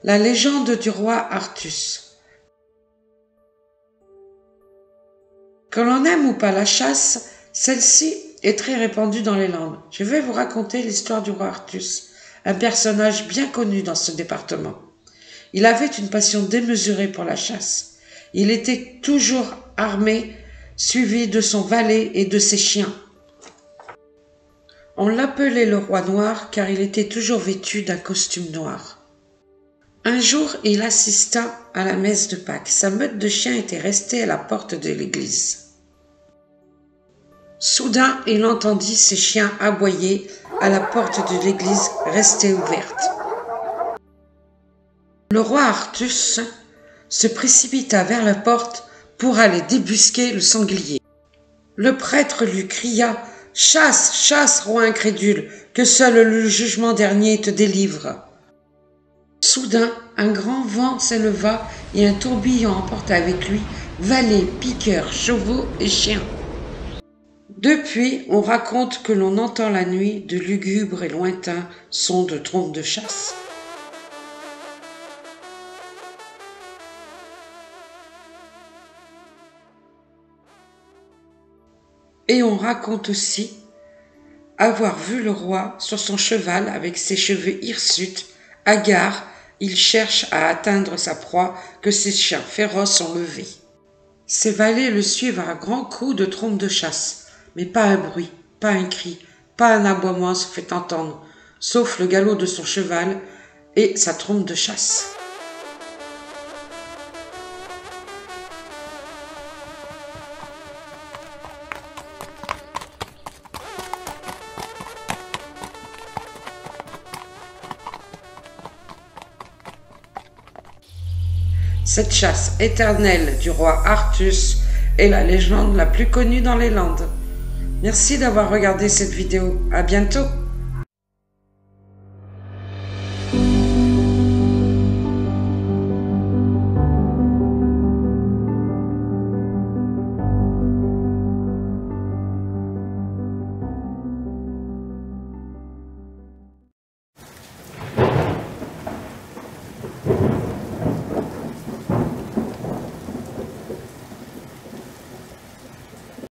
La légende du roi Artus. Que l'on aime ou pas la chasse, celle-ci est très répandue dans les Landes. Je vais vous raconter l'histoire du roi Artus, un personnage bien connu dans ce département. Il avait une passion démesurée pour la chasse. Il était toujours armé, suivi de son valet et de ses chiens. On l'appelait le roi noir car il était toujours vêtu d'un costume noir. Un jour, il assista à la messe de Pâques. Sa meute de chiens était restée à la porte de l'église. Soudain, il entendit ses chiens aboyer à la porte de l'église restée ouverte. Le roi Artus se précipita vers la porte pour aller débusquer le sanglier. Le prêtre lui cria « Chasse, chasse, roi incrédule, que seul le jugement dernier te délivre !» Soudain, un grand vent s'éleva et un tourbillon emporta avec lui valets, piqueurs, chevaux et chiens. Depuis, on raconte que l'on entend la nuit de lugubres et lointains sons de trompes de chasse. Et on raconte aussi avoir vu le roi sur son cheval avec ses cheveux hirsutes, hagard. Il cherche à atteindre sa proie que ses chiens féroces ont levés. Ses valets le suivent à grands coups de trompe de chasse, mais pas un bruit, pas un cri, pas un aboiement se fait entendre, sauf le galop de son cheval et sa trompe de chasse. Cette chasse éternelle du roi Artus est la légende la plus connue dans les Landes. Merci d'avoir regardé cette vidéo. À bientôt.